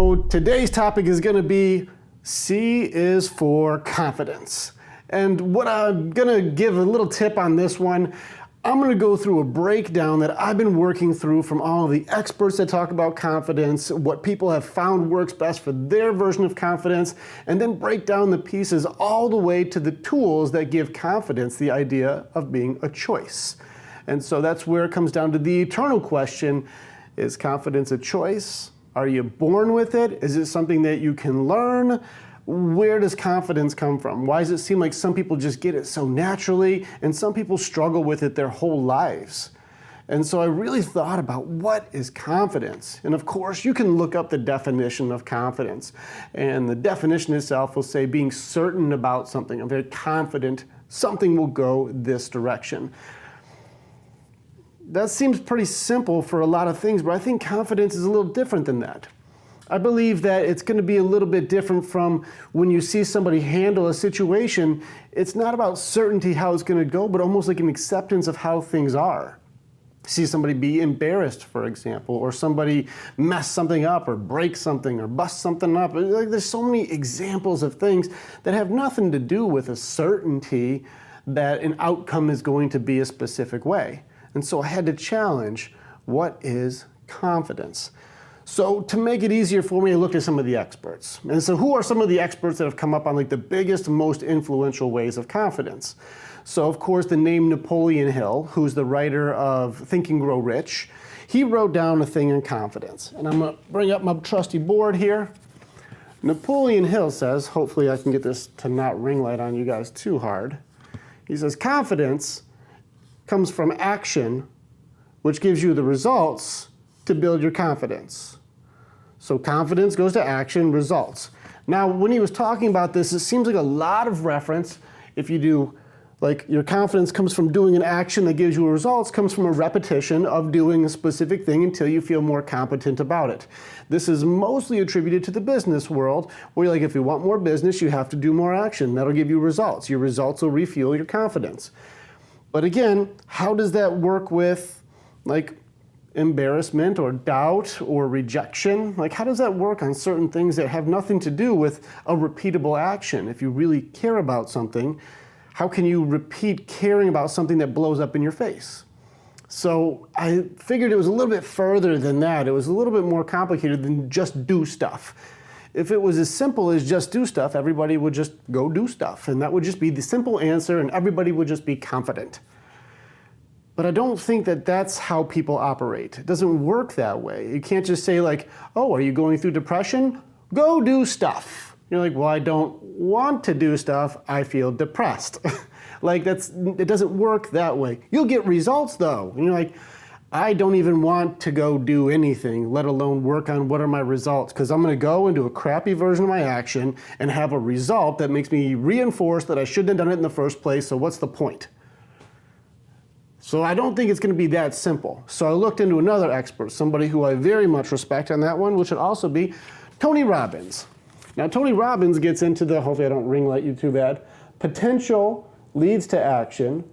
So today's topic is going to be C is for confidence. And what I'm going to give a little tip on this one, I'm going to go through a breakdown that I've been working through from all of the experts that talk about confidence, what people have found works best for their version of confidence, and then break down the pieces all the way to the tools that give confidence the idea of being a choice. And so that's where it comes down to the eternal question, is confidence a choice? Are you born with it? Is it something that you can learn? Where does confidence come from? Why does it seem like some people just get it so naturally and some people struggle with it their whole lives? And so I really thought about what is confidence? And of course, you can look up the definition of confidence. And the definition itself will say being certain about something. I'm very confident something will go this direction. That seems pretty simple for a lot of things, but I think confidence is a little different than that. I believe that it's going to be a little bit different from when you see somebody handle a situation. It's not about certainty how it's going to go, but almost like an acceptance of how things are. See somebody be embarrassed, for example, or somebody mess something up or break something or bust something up. Like, there's so many examples of things that have nothing to do with a certainty that an outcome is going to be a specific way. And so I had to challenge, what is confidence? So to make it easier for me, I looked at some of the experts. And so who are some of the experts that have come up on like the biggest, most influential ways of confidence? So of course the name Napoleon Hill, who's the writer of Think and Grow Rich, he wrote down a thing on confidence. And I'm gonna bring up my trusty board here. Napoleon Hill says, hopefully I can get this to not ring light on you guys too hard. He says, confidence comes from action, which gives you the results to build your confidence. So confidence goes to action, results. Now, when he was talking about this, it seems like a lot of reference. If you do, like, your confidence comes from doing an action that gives you results, comes from a repetition of doing a specific thing until you feel more competent about it. This is mostly attributed to the business world, where you're like, if you want more business, you have to do more action. That'll give you results. Your results will refuel your confidence. But again, how does that work with like embarrassment or doubt or rejection? Like, how does that work on certain things that have nothing to do with a repeatable action? If you really care about something, how can you repeat caring about something that blows up in your face? So I figured it was a little bit further than that. It was a little bit more complicated than just do stuff. If it was as simple as just do stuff, everybody would just go do stuff. And that would just be the simple answer and everybody would just be confident. But I don't think that that's how people operate. It doesn't work that way. You can't just say like, oh, are you going through depression? Go do stuff. You're like, well, I don't want to do stuff. I feel depressed. Like it doesn't work that way. You'll get results though. And you're like, I don't even want to go do anything, let alone work on what are my results, because I'm going to go and do a crappy version of my action and have a result that makes me reinforce that I shouldn't have done it in the first place, so what's the point? So I don't think it's going to be that simple. So I looked into another expert, somebody who I very much respect on that one, which would also be Tony Robbins. Now Tony Robbins gets into the, hopefully I don't ring light you too bad, potential leads to action,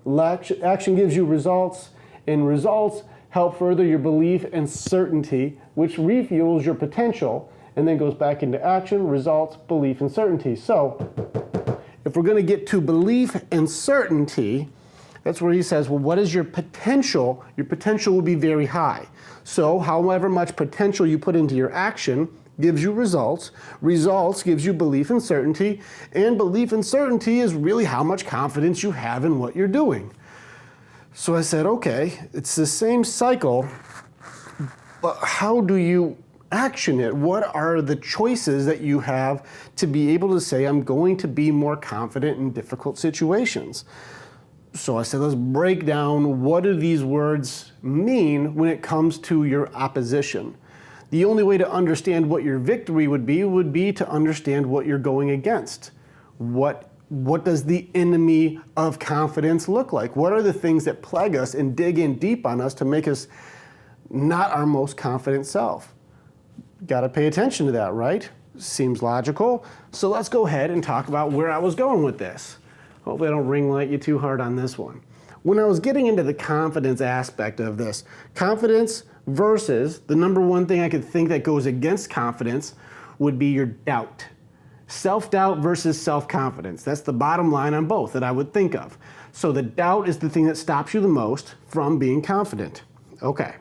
action gives you results, and results help further your belief and certainty, which refuels your potential and then goes back into action, results, belief, and certainty. So if we're going to get to belief and certainty, that's where he says, well, what is your potential? Your potential will be very high. So however much potential you put into your action gives you results. Results gives you belief and certainty. And belief and certainty is really how much confidence you have in what you're doing. So I said, okay, it's the same cycle, but how do you action it? What are the choices that you have to be able to say, I'm going to be more confident in difficult situations? So I said, let's break down what do these words mean when it comes to your opposition. The only way to understand what your victory would be to understand what you're going against. What does the enemy of confidence look like? What are the things that plague us and dig in deep on us to make us not our most confident self? Got to pay attention to that, right? Seems logical. So let's go ahead and talk about where I was going with this. Hopefully I don't ring light you too hard on this one. When I was getting into the confidence aspect of this, confidence versus the number one thing I could think that goes against confidence would be your doubt. Self-doubt versus self-confidence. That's the bottom line on both that I would think of. So the doubt is the thing that stops you the most from being confident. Okay.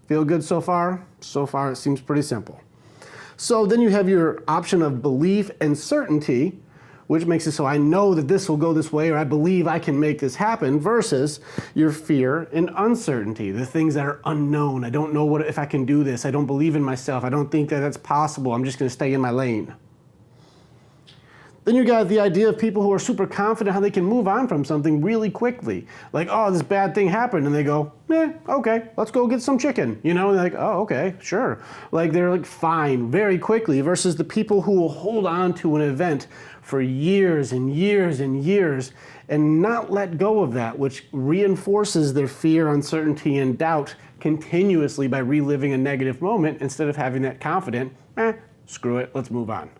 Feel good so far? So far it seems pretty simple. So then you have your option of belief and certainty, which makes it so I know that this will go this way, or I believe I can make this happen, versus your fear and uncertainty, the things that are unknown. I don't know if I can do this. I don't believe in myself. I don't think that that's possible. I'm just going to stay in my lane. Then you got the idea of people who are super confident how they can move on from something really quickly. Like, oh, this bad thing happened, and they go, okay, let's go get some chicken. And they're like, oh, okay, sure. Like, they're like fine very quickly, versus the people who will hold on to an event for years and years and years and not let go of that, which reinforces their fear, uncertainty, and doubt continuously by reliving a negative moment instead of having that confident, screw it, let's move on.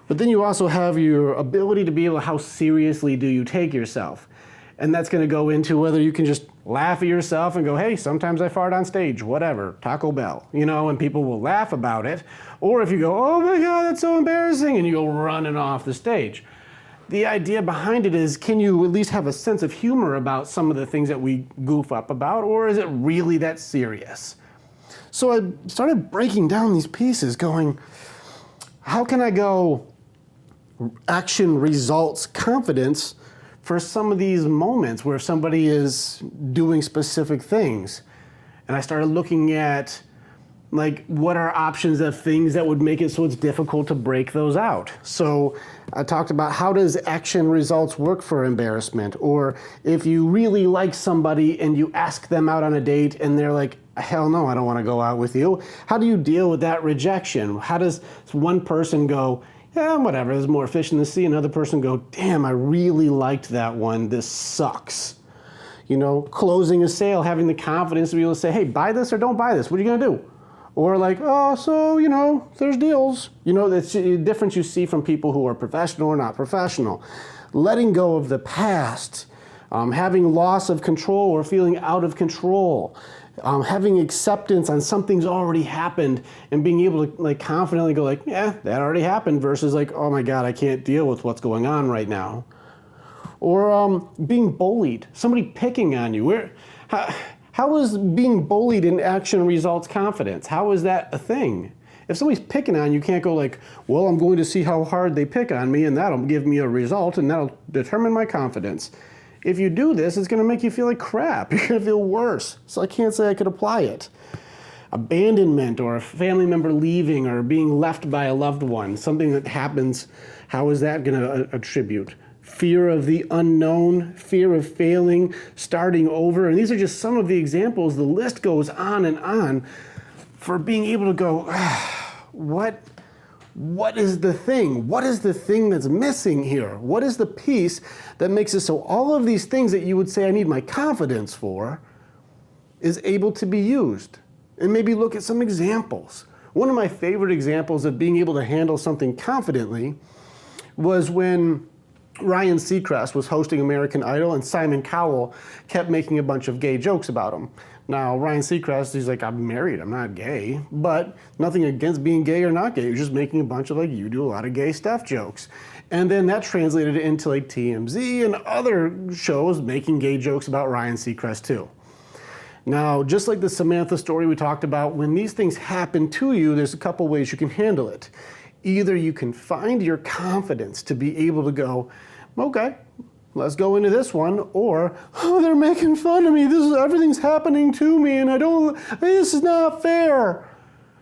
But then you also have your ability to be able to, how seriously do you take yourself? And that's going to go into whether you can just laugh at yourself and go, hey, sometimes I fart on stage, whatever, Taco Bell, and people will laugh about it. Or if you go, oh my God, that's so embarrassing, and you go running off the stage. The idea behind it is, can you at least have a sense of humor about some of the things that we goof up about, or is it really that serious? So I started breaking down these pieces going, how can I go action results confidence for some of these moments where somebody is doing specific things? And I started looking at what are options of things that would make it so it's difficult to break those out. So I talked about, how does action results work for embarrassment? Or if you really like somebody and you ask them out on a date and they're like, hell no, I don't want to go out with you. How do you deal with that rejection? How does one person go, yeah, whatever, there's more fish in the sea. Another person go, damn, I really liked that one. This sucks. Closing a sale, having the confidence to be able to say, hey, buy this or don't buy this. What are you going to do? Or there's deals. That's the difference you see from people who are professional or not professional. Letting go of the past, having loss of control or feeling out of control, having acceptance on something's already happened and being able to confidently go yeah, that already happened, versus oh my God, I can't deal with what's going on right now. Or being bullied, somebody picking on you. How is being bullied in action results confidence? How is that a thing? If somebody's picking on you, you can't go well, I'm going to see how hard they pick on me and that'll give me a result and that'll determine my confidence. If you do this, it's going to make you feel like crap. You're going to feel worse. So I can't say I could apply it. Abandonment, or a family member leaving, or being left by a loved one, something that happens, how is that going to attribute? Fear of the unknown, fear of failing, starting over. And these are just some of the examples. The list goes on and on for being able to go, what is the thing? What is the thing that's missing here? What is the piece that makes it so all of these things that you would say I need my confidence for is able to be used? And maybe look at some examples. One of my favorite examples of being able to handle something confidently was when Ryan Seacrest was hosting American Idol and Simon Cowell kept making a bunch of gay jokes about him. Now, Ryan Seacrest, he's like, I'm married, I'm not gay, but nothing against being gay or not gay. You're just making a bunch of you do a lot of gay stuff jokes. And then that translated into TMZ and other shows making gay jokes about Ryan Seacrest too. Now, just like the Samantha story we talked about, when these things happen to you, there's a couple ways you can handle it. Either you can find your confidence to be able to go, okay, let's go into this one, or, oh, they're making fun of me. Everything's happening to me, and this is not fair.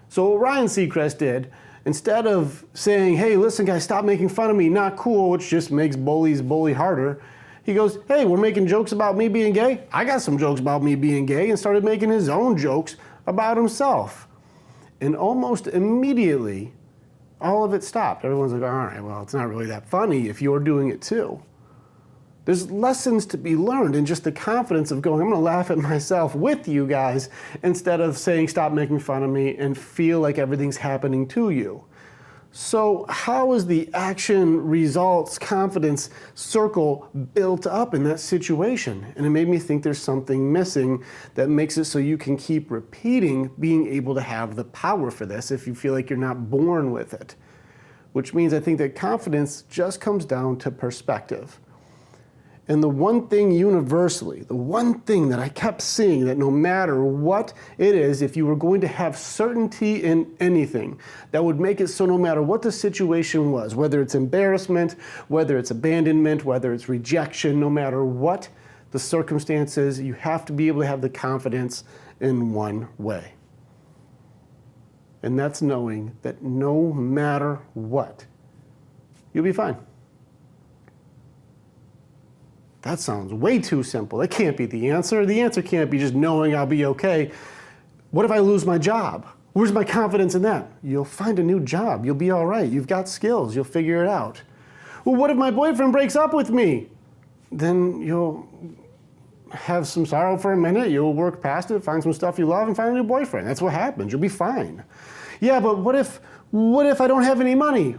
So what Ryan Seacrest did, instead of saying, hey, listen, guys, stop making fun of me, not cool, which just makes bullies bully harder, he goes, hey, we're making jokes about me being gay. I got some jokes about me being gay, and started making his own jokes about himself. And almost immediately, all of it stopped. Everyone's like, all right, well, it's not really that funny if you're doing it too. There's lessons to be learned in just the confidence of going, I'm going to laugh at myself with you guys instead of saying, stop making fun of me and feel like everything's happening to you. So how is the action, results, confidence circle built up in that situation? And it made me think there's something missing that makes it so you can keep repeating being able to have the power for this if you feel like you're not born with it. Which means I think that confidence just comes down to perspective. And the one thing universally, the one thing that I kept seeing, that no matter what it is, if you were going to have certainty in anything, that would make it so no matter what the situation was, whether it's embarrassment, whether it's abandonment, whether it's rejection, no matter what the circumstances, you have to be able to have the confidence in one way. And that's knowing that no matter what, you'll be fine. That sounds way too simple. That can't be the answer. The answer can't be just knowing I'll be okay. What if I lose my job? Where's my confidence in that? You'll find a new job. You'll be all right. You've got skills. You'll figure it out. Well, what if my boyfriend breaks up with me? Then you'll have some sorrow for a minute. You'll work past it, find some stuff you love, and find a new boyfriend. That's what happens. You'll be fine. Yeah, but what if I don't have any money?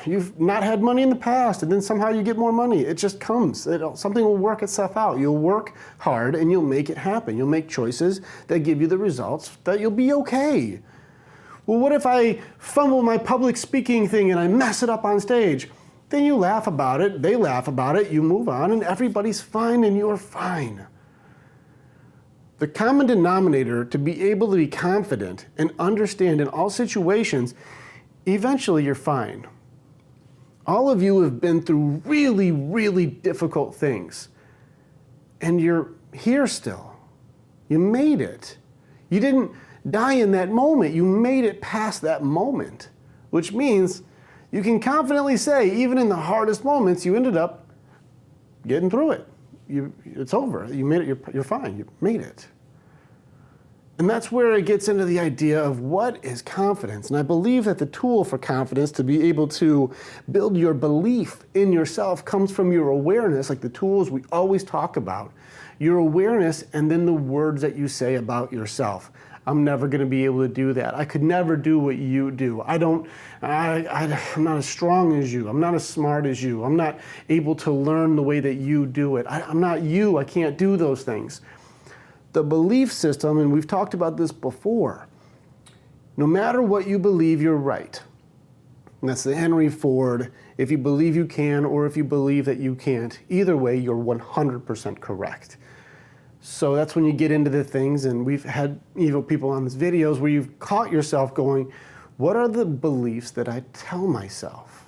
You've not had money in the past, and then somehow you get more money. It just comes. Something will work itself out. You'll work hard, and you'll make it happen. You'll make choices that give you the results that you'll be okay. Well, what if I fumble my public speaking thing and I mess it up on stage? Then you laugh about it, they laugh about it, you move on, and everybody's fine, and you're fine. The common denominator to be able to be confident and understand in all situations, eventually you're fine. All of you have been through really, really difficult things, and you're here still. You made it. You didn't die in that moment. You made it past that moment, which means you can confidently say, even in the hardest moments, you ended up getting through it. It's over. You made it. You're fine. You made it. And that's where it gets into the idea of what is confidence. And I believe that the tool for confidence to be able to build your belief in yourself comes from your awareness, like the tools we always talk about. Your awareness and then the words that you say about yourself. I'm never going to be able to do that. I could never do what you do. I'm not as strong as you. I'm not as smart as you. I'm not able to learn the way that you do it. I'm not you. I can't do those things. The belief system, and we've talked about this before, no matter what you believe, you're right. And that's the Henry Ford, if you believe you can or if you believe that you can't, either way, you're 100% correct. So that's when you get into the things, and we've had people on these videos where you've caught yourself going, what are the beliefs that I tell myself?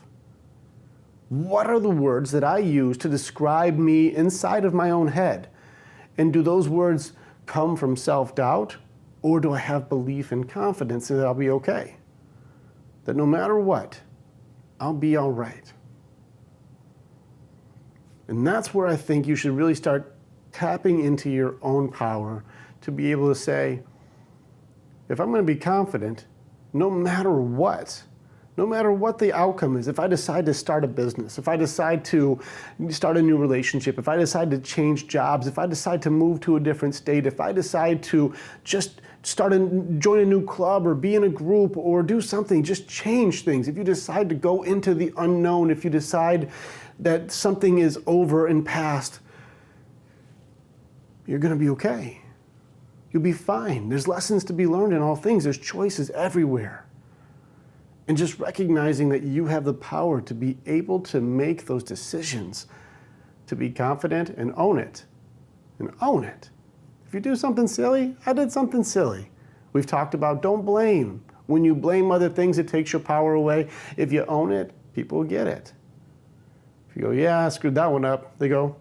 What are the words that I use to describe me inside of my own head? And do those words come from self-doubt, or do I have belief and confidence that I'll be okay? That no matter what, I'll be all right. And that's where I think you should really start tapping into your own power to be able to say, if I'm going to be confident, no matter what the outcome is, if I decide to start a business, if I decide to start a new relationship, if I decide to change jobs, if I decide to move to a different state, if I decide to just join a new club or be in a group or do something, just change things. If you decide to go into the unknown, if you decide that something is over and past, you're going to be okay. You'll be fine. There's lessons to be learned in all things. There's choices everywhere. And just recognizing that you have the power to be able to make those decisions, to be confident and own it. And own it. If you do something silly, I did something silly. We've talked about don't blame. When you blame other things, it takes your power away. If you own it, people get it. If you go, yeah, I screwed that one up, they go,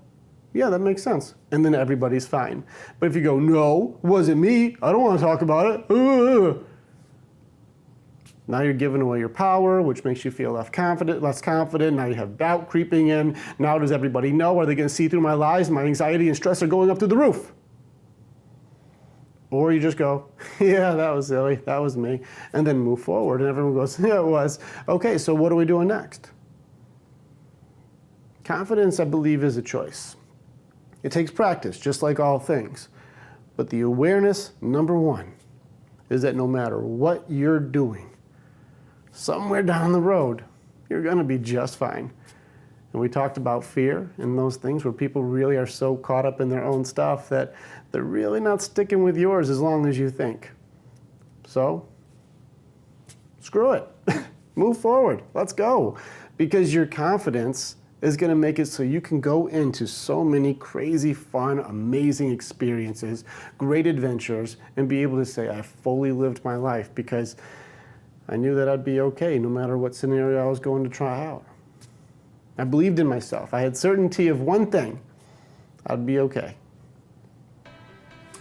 yeah, that makes sense. And then everybody's fine. But if you go, no, it wasn't me, I don't want to talk about it. Now you're giving away your power, which makes you feel less confident. Now you have doubt creeping in. Now does everybody know? Are they going to see through my lies? My anxiety and stress are going up through the roof. Or you just go, yeah, that was silly. That was me. And then move forward. And everyone goes, yeah, it was. Okay, so what are we doing next? Confidence, I believe, is a choice. It takes practice, just like all things. But the awareness, number one, is that no matter what you're doing, somewhere down the road, you're gonna be just fine. And we talked about fear and those things where people really are so caught up in their own stuff that they're really not sticking with yours as long as you think. So, screw it. Move forward. Let's go. Because your confidence is going to make it so you can go into so many crazy, fun, amazing experiences, great adventures, and be able to say, I fully lived my life because I knew that I'd be okay no matter what scenario I was going to try out. I believed in myself. I had certainty of one thing, I'd be okay.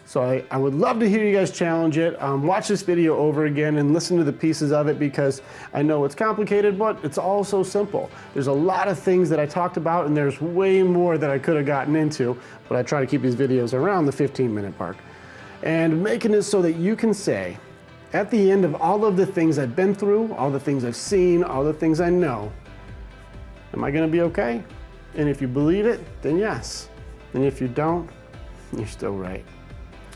So I would love to hear you guys challenge it. Watch this video over again and listen to the pieces of it because I know it's complicated, but it's all so simple. There's a lot of things that I talked about and there's way more that I could have gotten into, but I try to keep these videos around the 15-minute mark. And making it so that you can say, at the end of all of the things I've been through, all the things I've seen, all the things I know, am I gonna be okay? And if you believe it, then yes. And if you don't, you're still right.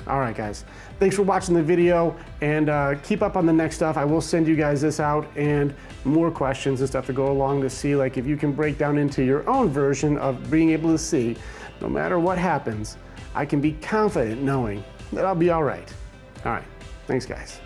All right, guys, thanks for watching the video and keep up on the next stuff. I will send you guys this out and more questions and stuff to go along to see like if you can break down into your own version of being able to see, no matter what happens, I can be confident knowing that I'll be all right. All right, thanks guys.